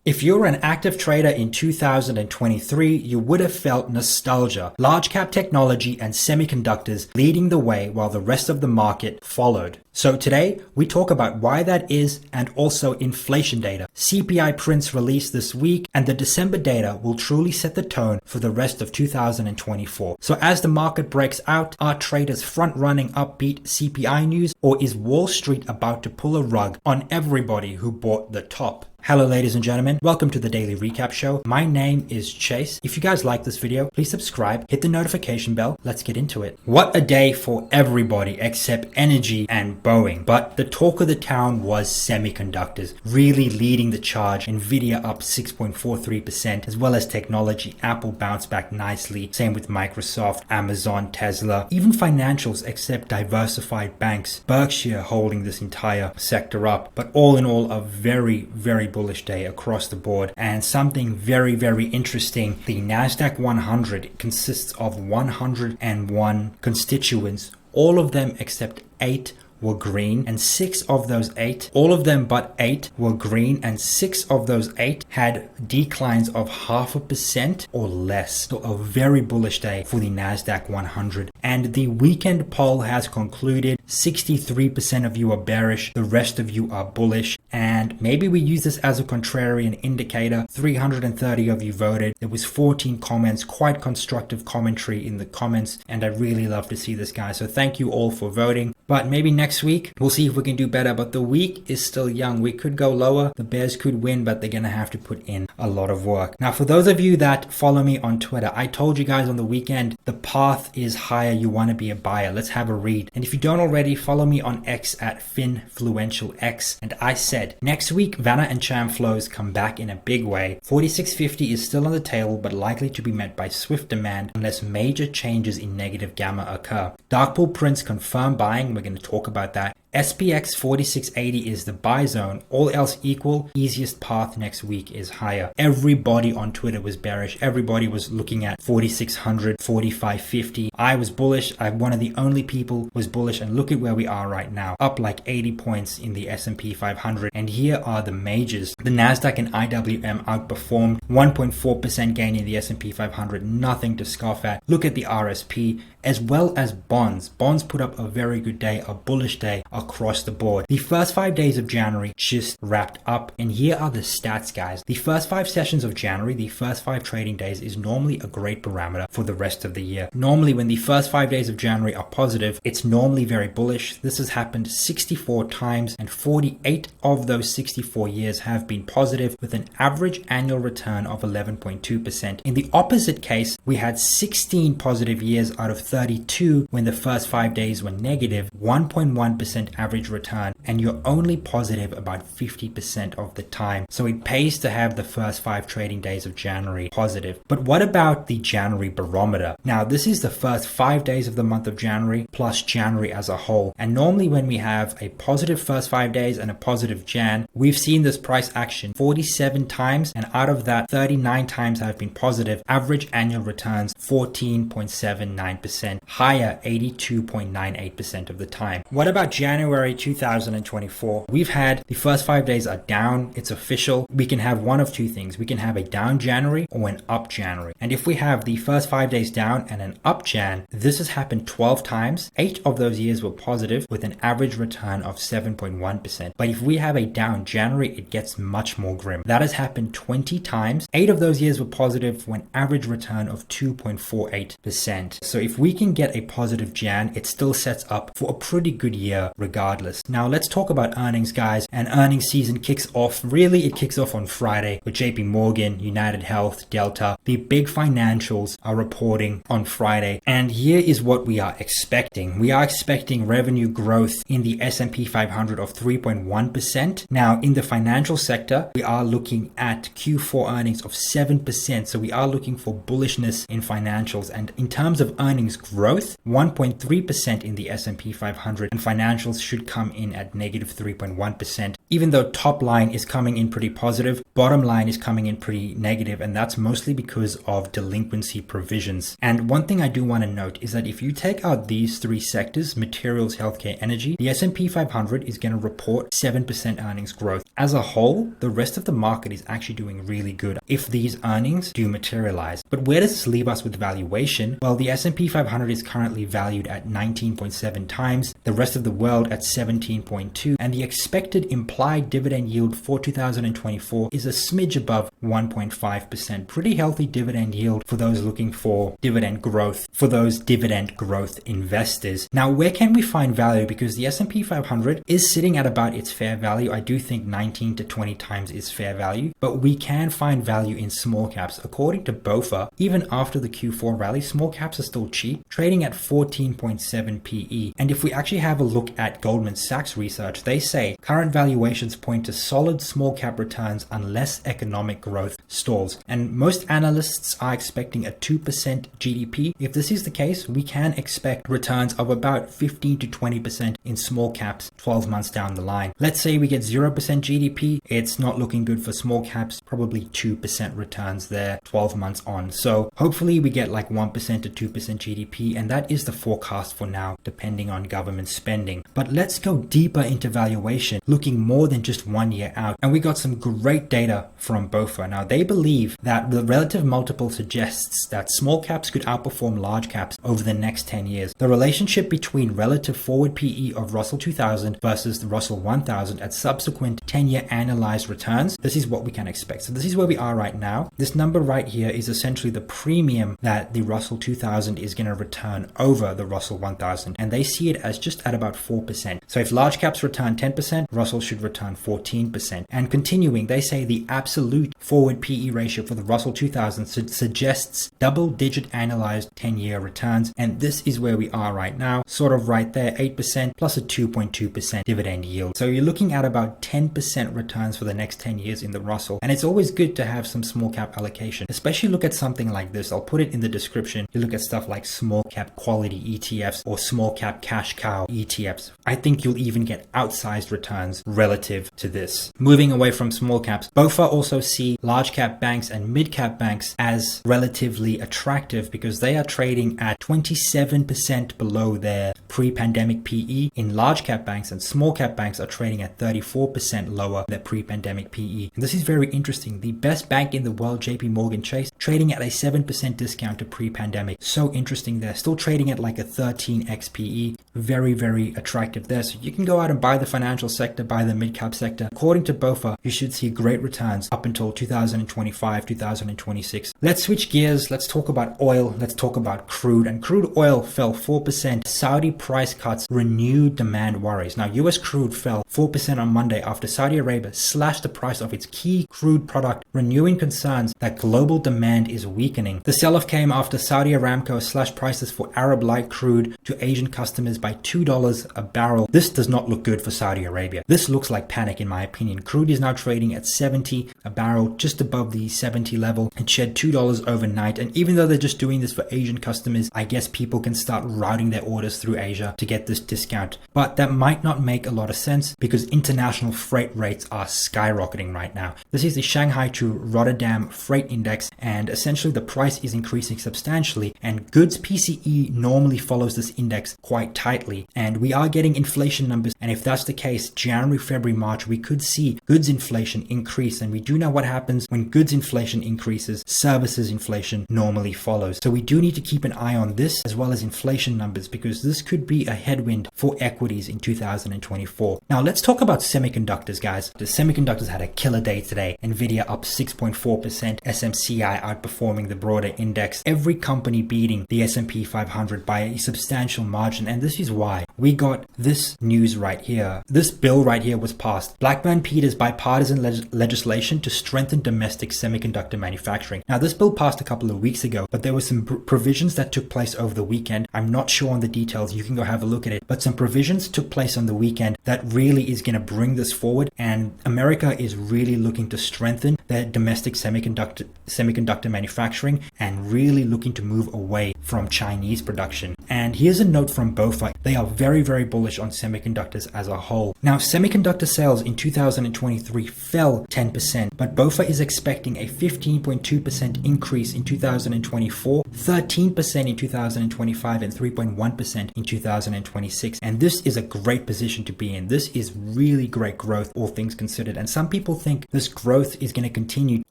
If you're an active trader in 2023, you would have felt nostalgia, large cap technology and semiconductors leading the way while the rest of the market followed. So today we talk about why that is and also inflation data. CPI prints released this week and the December data will truly set the tone for the rest of 2024. So as the market breaks out, are traders front running upbeat CPI news, or is Wall Street about to pull a rug on everybody who bought the top? Hello ladies and gentlemen, welcome to the Daily Recap Show. My name is Chase. If you guys like this video, please subscribe, hit the notification bell. Let's get into it. What a day for everybody except energy and Boeing. But the talk of the town was semiconductors, really leading the charge. Nvidia up 6.43%, as well as technology. Apple bounced back nicely. Same with Microsoft, Amazon, Tesla, even financials except diversified banks. Berkshire holding this entire sector up. But all in all, a very bullish day across the board. And something very interesting, the Nasdaq 100 consists of 101 constituents, all of them except 8 were green, and 6 of those 8, all of them but 8 were green, and 6 of those 8 had declines of 0.5% or less. So a very bullish day for the Nasdaq 100. And the weekend poll has concluded. 63% of you are bearish, the rest of you are bullish. And maybe we use this as a contrarian indicator. 330 of you voted. There was 14 comments, quite constructive commentary in the comments, and I really love to see this, guys. So thank you all for voting. But maybe next week we'll see if we can do better. But the week is still young. We could go lower. The bears could win, but they're gonna have to put in a lot of work. Now, for those of you that follow me on Twitter, I told you guys on the weekend the path is higher. You want to be a buyer. Let's have a read. And if you don't already, follow me on X at FinFluentialX. And I said next week Vanna and Cham flows come back in a big way. 4650 is still on the table, but likely to be met by swift demand unless major changes in negative gamma occur. Dark pool prints confirm buying. We're going to talk about that. SPX 4680 is the buy zone. All else equal, easiest path next week is higher. Everybody on Twitter was bearish. Everybody was looking at 4600, 4550. I was bullish. I'm one of the only people was bullish, and look at where we are right now. Up like 80 points in the SP 500. And here are the majors. The Nasdaq and IWM outperformed. 1.4% gain in the S&P 500. Nothing to scoff at. Look at the RSP as well as bonds. Bonds put up a very good day, a bullish day across the board. The first 5 days of January just wrapped up, and here are the stats, guys. The first 5 sessions of January, the first 5 trading days, is normally a great barometer for the rest of the year. Normally when the first 5 days of January are positive, it's normally very bullish. This has happened 64 times, and 48 of those 64 years have been positive, with an average annual return of 11.2%. In the opposite case, we had 16 positive years out of 32 when the first 5 days were negative, 1.1% average return, and you're only positive about 50% of the time. So it pays to have the first 5 trading days of January positive. But what about the January barometer? Now, this is the first 5 days of the month of January plus January as a whole. And normally when we have a positive first 5 days and a positive Jan, we've seen this price action 47 times, and out of that 39 times have been positive. Average annual returns 14.79%, higher 82.98% of the time. What about January 2024? We've had the first 5 days are down. It's official. We can have one of two things. We can have a down January or an up January. And if we have the first 5 days down and an up Jan, this has happened 12 times. 8 of those years were positive with an average return of 7.1%. But if we have a down January, it gets much more grim. That has happened 20 times. 8 of those years were positive for an average return of 2.48%. So if we can get a positive Jan, it still sets up for a pretty good year regardless. Now let's talk about earnings, guys. And earnings season kicks off. Really, it kicks off on Friday with JP Morgan, United Health, Delta. The big financials are reporting on Friday. And here is what we are expecting. We are expecting revenue growth in the S&P 500 of 3.1%. Now in the financial sector, we are looking at Q4 earnings of 7%. So we are looking for bullishness in financials. And in terms of earnings growth, 1.3% in the S&P 500, and financials should come in at negative 3.1%. Even though top line is coming in pretty positive, bottom line is coming in pretty negative, and that's mostly because of delinquency provisions. And one thing I do want to note is that if you take out these 3 sectors, materials, healthcare, energy, the S&P 500 is going to report 7% earnings growth. as a whole, the rest of the market is actually doing really good if these earnings do materialize. But where does this leave us with valuation? Well, the S&P 500 is currently valued at 19.7 times, the rest of the world at 17.2, and the expected implied dividend yield for 2024 is a smidge above 1.5%. Pretty healthy dividend yield for those looking for dividend growth, for those dividend growth investors. Now, where can we find value? Because the S&P 500 is sitting at about its fair value. I do think 19 to 20 times is fair value, but we can find value in small caps. According to BofA, even after the Q4 rally, small caps are still cheap, trading at 14.7 PE. And if we actually have a look at Goldman Sachs research, they say current valuations point to solid small cap returns unless economic growth stalls. And most analysts are expecting a 2% GDP. If this is the case, we can expect returns of about 15 to 20% in small caps 12 months down the line. Let's say we get 0% GDP, it's not looking good for small caps, probably 2% returns there 12 months on. So hopefully we get like 1% to 2% GDP, and that is the forecast for now, depending on government spending. But let's go deeper into valuation, looking more than just 1 year out. And we got some great data from BofA. Now, they believe that the relative multiple suggests that small caps could outperform large caps over the next 10 years. The relationship between relative forward PE of Russell 2000 versus the Russell 1000 at subsequent 10-year annualized returns, this is what we can expect. So this is where we are right now. This number right here is essentially the premium that the Russell 2000 is going to return over the Russell 1000, and they see it as just at about 4%. So if large caps return 10%, Russell should return 14%. And continuing, they say the absolute forward PE ratio for the Russell 2000 suggests double-digit annualized 10-year returns, and this is where we are right now, sort of right there, 8% plus a 2.2% dividend yield. So you're looking at about 10% returns for the next 10 years in the Russell, and it's always good to have some small cap allocation, especially look at something like this. I'll put it in the description. You look at stuff like small cap quality ETFs or small cap cash cow ETFs. I think you'll even get outsized returns relative to this. Moving away from small caps, BofA also see large cap banks and mid cap banks as relatively attractive because they are trading at 27% below their pre-pandemic PE in large cap banks, and small cap banks are trading at 34% lower than pre-pandemic PE. And this is very interesting. The best bank in the world, JP Morgan Chase, trading at a 7% discount to pre-pandemic. So interesting. They're still trading at like a 13x PE. Very, very attractive there. So you can go out and buy the financial sector, buy the mid-cap sector. According to BofA, you should see great returns up until 2025, 2026. Let's switch gears. Let's talk about oil. Let's talk about crude. And crude oil fell 4%. Saudi price cuts renewed demand worries. Now, US crude fell 4% on Monday after Saudi Arabia slashed the price of its key crude product, renewing concerns that global demand is weakening. The sell-off came after Saudi Aramco slashed prices for Arab light crude to Asian customers by $2 a barrel. This does not look good for Saudi Arabia. This looks like panic in my opinion. Crude is now trading at 70 a barrel, just above the 70 level. It shed $2 overnight, and even though they're just doing this for Asian customers, I guess people can start routing their orders through Asia to get this discount. But that might not make a lot of sense because international freight rates are skyrocketing right now. This is the Shanghai to Rotterdam freight index, and essentially the price is increasing substantially, and goods PCE normally follows this index quite tightly, and we are getting inflation numbers, and if that's the case, January, February, March, we could see goods inflation increase, and we do know what happens when goods inflation increases, services inflation normally follows. So we do need to keep an eye on this as well as inflation numbers, because this could be a headwind for equities in 2024. Now let's talk about semiconductors, guys. The semiconductors had a killer day today. Nvidia up 6.4%, SMCI outperforming the broader index, every company beating the S&P 500 by a substantial margin, and this is why we got this news right here. This bill right here was passed. Blackburn-Peters bipartisan legislation to strengthen domestic semiconductor manufacturing. Now this bill passed a couple of weeks ago, but there were some provisions that took place over the weekend. I'm not sure on the details. You can go have a look at it, but some provisions took place on the weekend that really is going to bring this forward, and America is really looking to strengthen their domestic semiconductor manufacturing and really looking to move away from Chinese production. And here's a note from BofA They are very, very bullish on semiconductors as a whole. Now, semiconductor sales in 2023 fell 10%, but BofA is expecting a 15.2% increase in 2024, 13% in 2025, and 3.1% in 2026. And this is a great position to be in. This is really great growth, all things considered. And some people think this growth is going to continue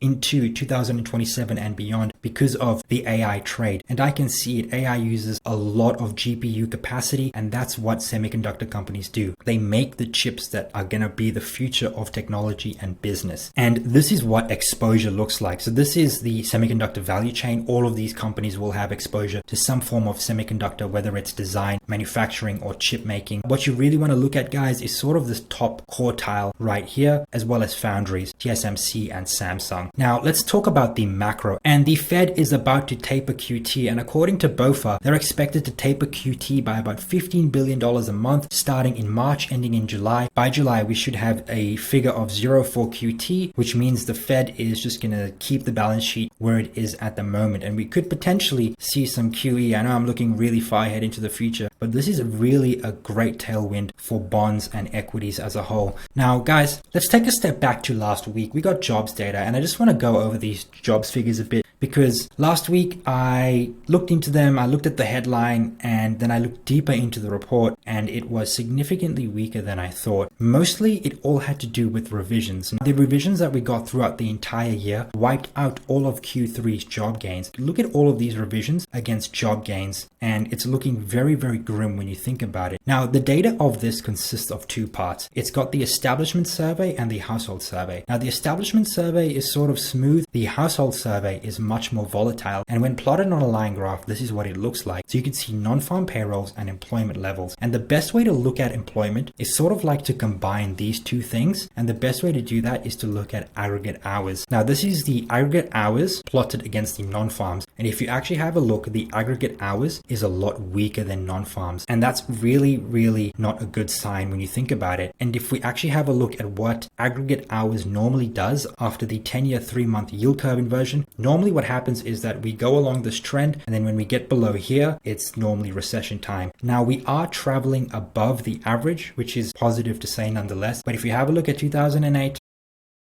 into 2027 and beyond because of the AI trade. And I can see it. AI uses a lot of GPU capacity, and that's what semiconductor companies do. They make the chips that are going to be the future of technology and business. And this is what exposure looks like. So this is the semiconductor value chain. All of these companies will have exposure to some form of semiconductor, whether it's design, manufacturing, or chip making. What you really want to look at, guys, is sort of this top quartile right here, as well as foundries, TSMC and Samsung. Now, let's talk about the macro. And the Fed is about to taper QT, and according to BofA, they're expected to taper QT by about $15 billion a month, starting in March, ending in July. By July, we should have a figure of 0 for QT, which means the Fed is just going to keep the balance sheet where it is at the moment. And we could potentially see some QE. I know I'm looking really far ahead into the future, but this is really a great tailwind for bonds and equities as a whole. Now, guys, let's take a step back to last week. We got jobs data, and I just want to go over these jobs figures a bit, because last week I looked into them, I looked at the headline, and then I looked deeper into the report, and it was significantly weaker than I thought. Mostly it all had to do with revisions. The revisions that we got throughout the entire year wiped out all of Q3's job gains. Look at all of these revisions against job gains, and it's looking very, very grim when you think about it. Now, the data of this consists of two parts. It's got the establishment survey and the household survey. Now, the establishment survey is sort of smooth. The household survey is much more volatile. And when plotted on a line graph, this is what it looks like. So you can see non-farm payrolls and employment levels. And the best way to look at employment is sort of like to combine these two things. And the best way to do that is to look at aggregate hours. Now, this is the aggregate hours plotted against the non-farms. And if you actually have a look, the aggregate hours is a lot weaker than non-farms. And that's really, really not a good sign when you think about it. And if we actually have a look at what aggregate hours normally does after the 10-year 3-month yield curve inversion, normally what happens is that we go along this trend, and then when we get below here, it's normally recession time. Now, we are traveling above the average, which is positive to say nonetheless. But if you have a look at 2008,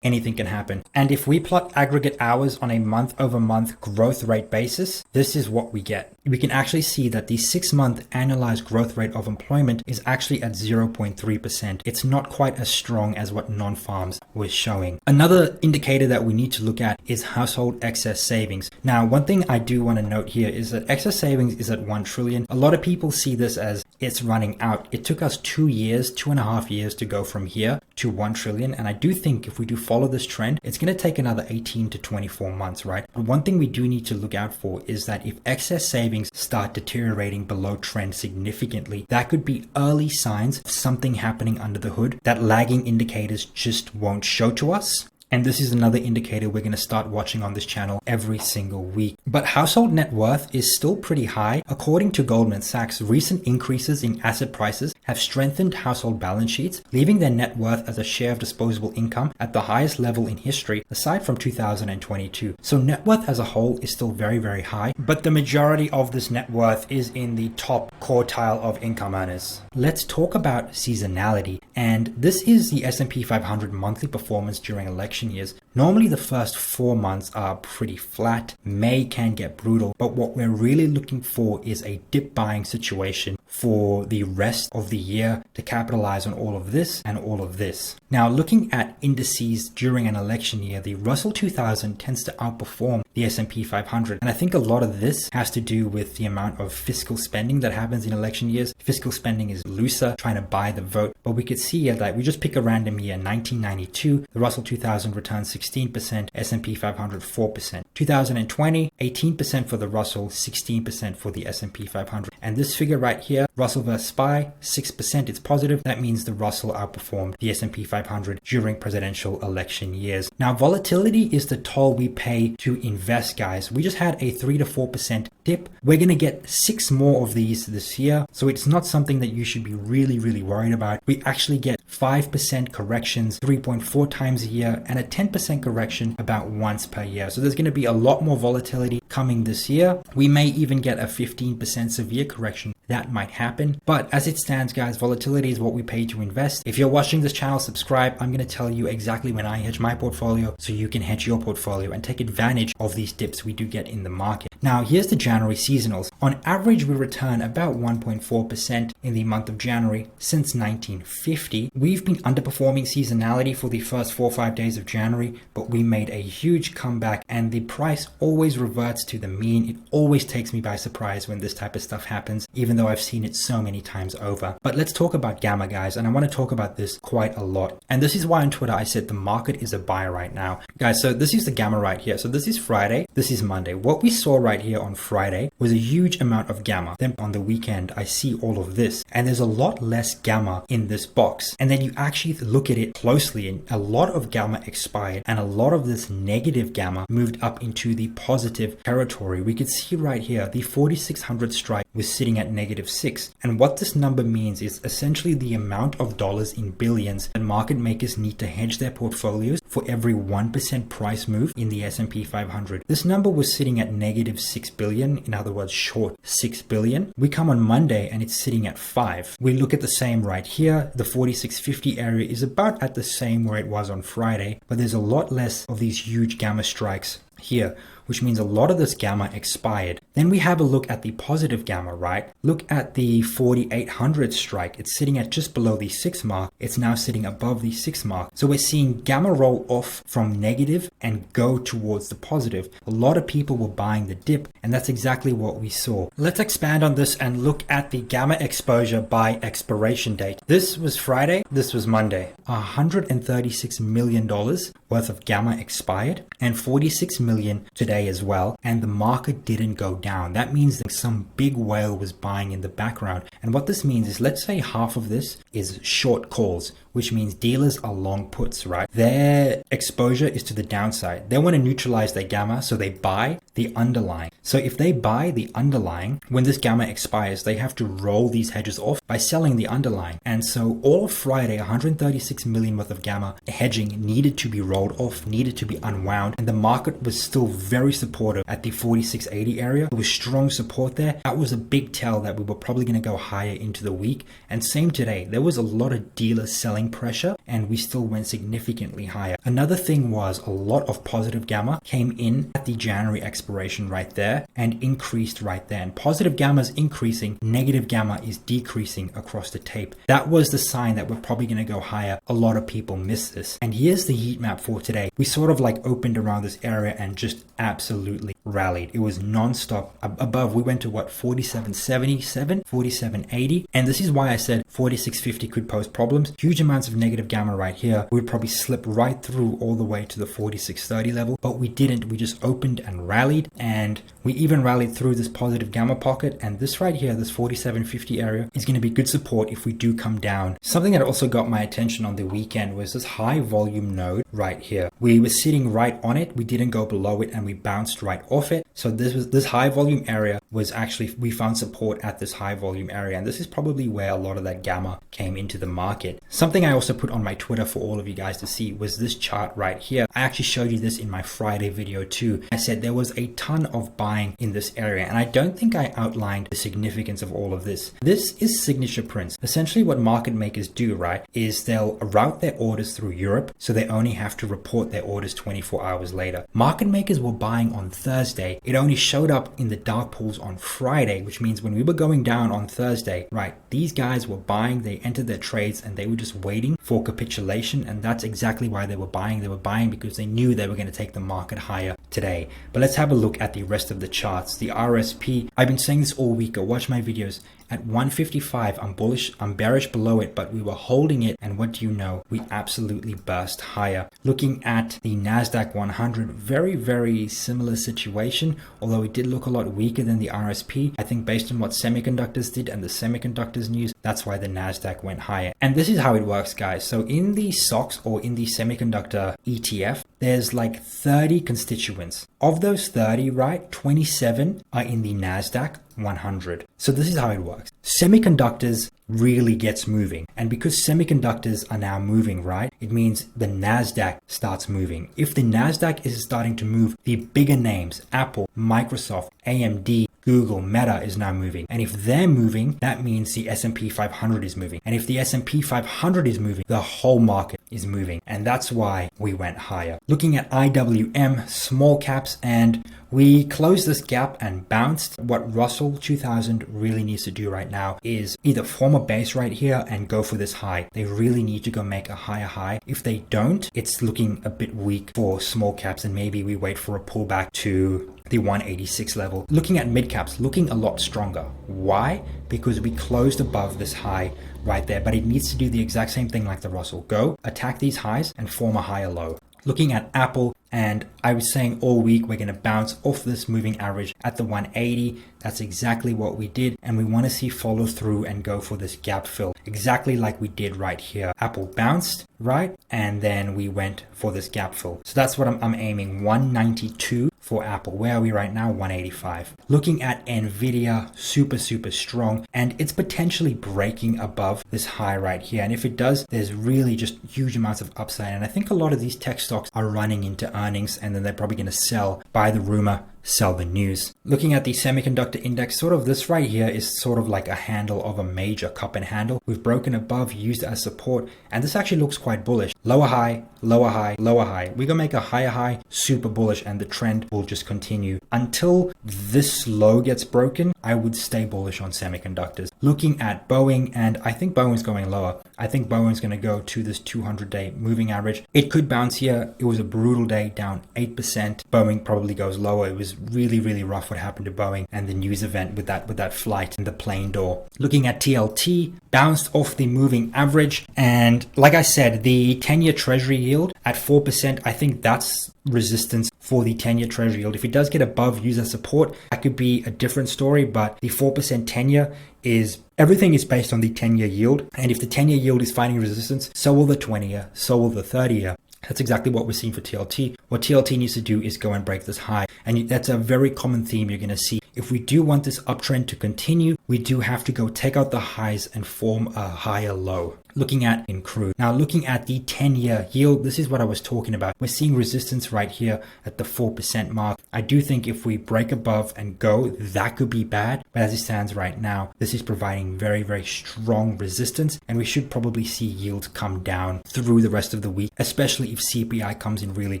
anything can happen. And if we plot aggregate hours on a month-over-month growth rate basis, this is what we get. We can actually see that the 6-month annualized growth rate of employment is actually at 0.3%. It's not quite as strong as what non-farms was showing. Another indicator that we need to look at is household excess savings. Now, one thing I do want to note here is that excess savings is at 1 trillion. A lot of people see this as it's running out. It took us 2.5 years to go from here to 1 trillion. And I do think if we do follow this trend, it's going to take another 18 to 24 months, right? But one thing we do need to look out for is that if excess savings start deteriorating below trend significantly, that could be early signs of something happening under the hood that lagging indicators just won't show to us. And this is another indicator we're going to start watching on this channel every single week. But household net worth is still pretty high. According to Goldman Sachs, recent increases in asset prices have strengthened household balance sheets, leaving their net worth as a share of disposable income at the highest level in history, aside from 2022. So net worth as a whole is still very, very high, but the majority of this net worth is in the top quartile of income earners. Let's talk about seasonality. And this is the S&P 500 monthly performance during election years. Normally the first 4 months are pretty flat. May can get brutal, but what we're really looking for is a dip buying situation for the rest of the year to capitalize on all of this and all of this. Now, looking at indices during an election year, the Russell 2000 tends to outperform the S&P 500. And I think a lot of this has to do with the amount of fiscal spending that happens in election years. Fiscal spending is looser, trying to buy the vote. But we could see here that we just pick a random year, 1992, the Russell 2000 returned 16%, S&P 500 4%. 2020, 18% for the Russell, 16% for the S&P 500. And this figure right here, Russell versus SPY, 6%, it's positive. That means the Russell outperformed the S&P 500 during presidential election years. Now, volatility is the toll we pay to invest, guys. We just had a 3 to 4% dip. We're going to get 6 more of these this year. So it's not something that you should be really, really worried about. We actually get 5% corrections 3.4 times a year and a 10% correction about once per year. So there's going to be a lot more volatility coming this year. We may even get a 15% severe correction. That might happen. But as it stands, guys, volatility is what we pay to invest. If you're watching this channel, subscribe. I'm going to tell you exactly when I hedge my portfolio so you can hedge your portfolio and take advantage of these dips we do get in the market. Now, here's the January seasonals. On average, we return about 1.4% in the month of January since 1950. We've been underperforming seasonality for the first 4 or 5 days of January, but we made a huge comeback and the price always reverts to the mean. It always takes me by surprise when this type of stuff happens, even though I've seen it so many times over. But let's talk about gamma, guys, and I want to talk about this quite a lot. And this is why on Twitter I said the market is a buy right now. Guys, so this is the gamma right here. So this is Friday, this is Monday. What we saw right here on Friday was a huge amount of gamma. Then on the weekend, I see all of this, and there's a lot less gamma in this box. And then you actually look at it closely, and a lot of gamma expired, and a lot of this negative gamma moved up into the positive territory. We could see right here, the 4600 strike was sitting at -6. And what this number means is essentially the amount of dollars in billions that market makers need to hedge their portfolios for every 1% price move in the S&P 500. This number was sitting at -6 billion, in other words, short 6 billion. We come on Monday and it's sitting at 5. We look at the same right here. The 4650 area is about at the same where it was on Friday, but there's a lot less of these huge gamma strikes here, which means a lot of this gamma expired. Then we have a look at the positive gamma, right? Look at the 4800 strike. It's sitting at just below the 6 mark. It's now sitting above the 6 mark. So we're seeing gamma roll off from negative and go towards the positive. A lot of people were buying the dip, and that's exactly what we saw. Let's expand on this and look at the gamma exposure by expiration date. This was Friday, this was Monday. $136 million worth of gamma expired, and 46 million today as well, and the market didn't go down. That means that some big whale was buying in the background. And what this means is, let's say half of this is short calls, which means dealers are long puts, right? Their exposure is to the downside. They want to neutralize their gamma, so they buy the underlying. So if they buy the underlying, when this gamma expires, they have to roll these hedges off by selling the underlying. And so all of Friday, 136 million worth of gamma hedging needed to be rolled off, needed to be unwound, and the market was still very supportive at the 4680 area. There was strong support there. That was a big tell that we were probably going to go higher into the week. And same today, there was a lot of dealers selling pressure, and we still went significantly higher. Another thing was a lot of positive gamma came in at the January expiration right there and increased right there. And positive gamma is increasing, negative gamma is decreasing across the tape. That was the sign that we're probably going to go higher. A lot of people miss this. And here's the heat map for today. We sort of like opened around this area and just absolutely rallied. It was non-stop. Above, we went to what, 4777, 4780, and this is why I said 4650 could pose problems. Huge amounts of negative gamma right here. We would probably slip right through all the way to the 4630 level, but we didn't. We just opened and rallied, and we even rallied through this positive gamma pocket. And this right here, this 4750 area, is going to be good support if we do come down. Something that also got my attention on the weekend was this high volume node right here. We were sitting right on it. We didn't go below it, and we bounced right off it. So this high volume area was actually, we found support at this high volume area, and this is probably where a lot of that gamma came into the market. Something I also put on my Twitter for all of you guys to see was this chart right here. I actually showed you this in my Friday video too. I said there was a ton of buying in this area, and I don't think I outlined the significance of all of this. This is signature prints. Essentially what market makers do, right, is they'll route their orders through Europe, so they only have to report their orders 24 hours later. Market makers were buying on Thursday. It only showed up in the dark pools on Friday, which means when we were going down on Thursday, right, these guys were buying, they entered their trades, and they were just waiting for capitulation. And that's exactly why they were buying. They were buying because they knew they were going to take the market higher today. But let's have a look at the rest of the charts. The RSP, I've been saying this all week. Go watch my videos. At 155, I'm bullish, I'm bearish below it, but we were holding it, and what do you know? We absolutely burst higher. Looking at the Nasdaq 100, very similar situation, although it did look a lot weaker than the RSP. I think based on what Semiconductors did and the Semiconductors news, that's why the Nasdaq went higher. And this is how it works, guys. So in the stocks or in the semiconductor ETF, there's like 30 constituents. Of those 30, right, 27 are in the Nasdaq, 100. So this is how it works. Semiconductors really gets moving. And because semiconductors are now moving, right, it means the Nasdaq starts moving. If the Nasdaq is starting to move, the bigger names, Apple, Microsoft, AMD, Google, Meta is now moving. And if they're moving, that means the S&P 500 is moving. And if the S&P 500 is moving, the whole market is moving. And that's why we went higher. Looking at IWM, small caps, and we closed this gap and bounced. What Russell 2000 really needs to do right now is either form a base right here and go for this high. They really need to go make a higher high. If they don't, it's looking a bit weak for small caps, and maybe we wait for a pullback to the 186 level. Looking at mid caps, looking a lot stronger. Why? Because we closed above this high right there, but it needs to do the exact same thing like the Russell. Go attack these highs and form a higher low. Looking at Apple, and I was saying all week we're going to bounce off this moving average at the 180. That's exactly what we did, and we want to see follow through and go for this gap fill, exactly like we did right here. Apple bounced, right? And then we went for this gap fill. So that's what I'm aiming, 192 for Apple. Where are we right now? 185. Looking at Nvidia, super strong, and it's potentially breaking above this high right here. And if it does, there's really just huge amounts of upside. And I think a lot of these tech stocks are running into earnings, and then they're probably going to sell, buy the rumor, sell the news. Looking at the semiconductor index, sort of this right here is sort of like a handle of a major cup and handle. We've broken above, used it as support, and this actually looks quite bullish. Lower high, lower high, lower high. We're gonna make a higher high, super bullish, and the trend will just continue until this low gets broken. I would stay bullish on semiconductors. Looking at Boeing, and I think Boeing's going lower. I think Boeing's going to go to this 200-day moving average. It could bounce here. It was a brutal day, down 8%. Boeing probably goes lower. It was really rough what happened to Boeing and the news event with that flight in the plane door. Looking at TLT, bounced off the moving average, and like I said, the 10-year treasury yield at 4%, I think that's resistance for the 10-year treasury yield. If it does get above user support, that could be a different story, but the 4% 10-year is, everything is based on the 10-year yield, and if the 10-year yield is finding resistance, so will the 20-year, so will the 30-year. That's exactly what we're seeing for TLT. What TLT needs to do is go and break this high. And that's a very common theme you're going to see. If we do want this uptrend to continue, we do have to go take out the highs and form a higher low. Looking at in crude. Now looking at the 10-year yield, this is what I was talking about. We're seeing resistance right here at the 4% mark. I do think if we break above and go, that could be bad. But as it stands right now, this is providing very strong resistance, and we should probably see yields come down through the rest of the week, especially if CPI comes in really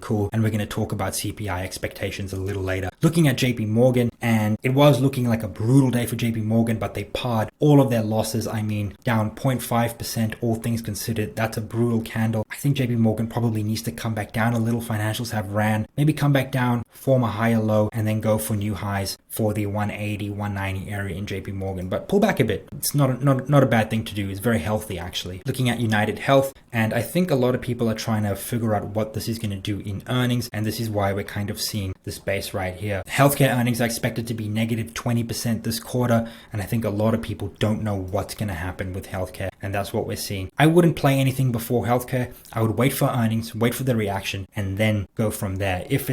cool. And we're going to talk about CPI expectations a little later. Looking at JP Morgan, and it was looking like a brutal day for JP Morgan, but they pared all of their losses. I mean, down 0.5%. All things considered, that's a brutal candle. I think JP Morgan probably needs to come back down a little. Financials have ran, maybe come back down, form a higher low, and then go for new highs for the 180, 190 area in JP Morgan, but pull back a bit. It's not a bad thing to do. It's very healthy, actually. Looking at United Health, and I think a lot of people are trying to figure out what this is going to do in earnings, and this is why we're kind of seeing this base right here. Healthcare earnings are expected to be negative 20% this quarter, and I think a lot of people don't know what's going to happen with healthcare, and that's what we're seeing. I wouldn't play anything before healthcare. I would wait for earnings, wait for the reaction, and then go from there. If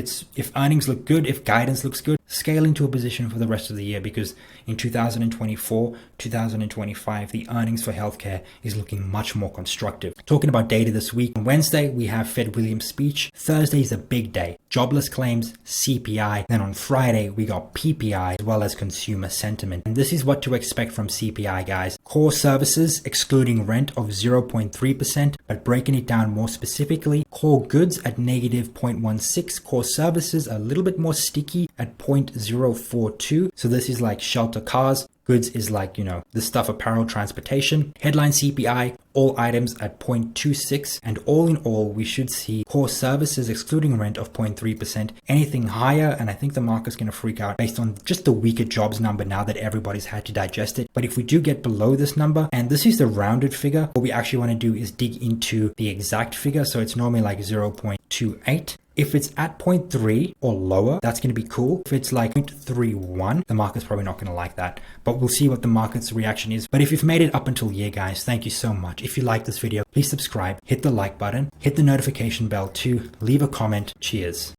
earnings look good, if guidance looks good, scale into a position for the rest of the year, because in 2024, 2025, the earnings for healthcare is looking much more constructive. Talking about data this week, on Wednesday, we have Fed Williams' speech. Thursday is a big day. Jobless claims, CPI. Then on Friday, we got PPI as well as consumer sentiment. And this is what to expect from CPI, guys. Core services, excluding rent, of 0.3%, but breaking it down more specifically, core goods at negative 0.16, core services a little bit more sticky at 0.042. So this is like shelter, cars. Goods is like, the stuff, apparel, transportation. Headline CPI, all items at 0.26. And all in all, we should see core services, excluding rent, of 0.3%. Anything higher, and I think the market's going to freak out based on just the weaker jobs number now that everybody's had to digest it. But if we do get below this number, and this is the rounded figure, what we actually want to do is dig into the exact figure. So it's normally like 0.28. If it's at 0.3 or lower, that's going to be cool. If it's like 0.31, the market's probably not going to like that, but we'll see what the market's reaction is. But if you've made it up until here, guys, thank you so much. If you like this video, please subscribe, hit the like button, hit the notification bell too, leave a comment. Cheers.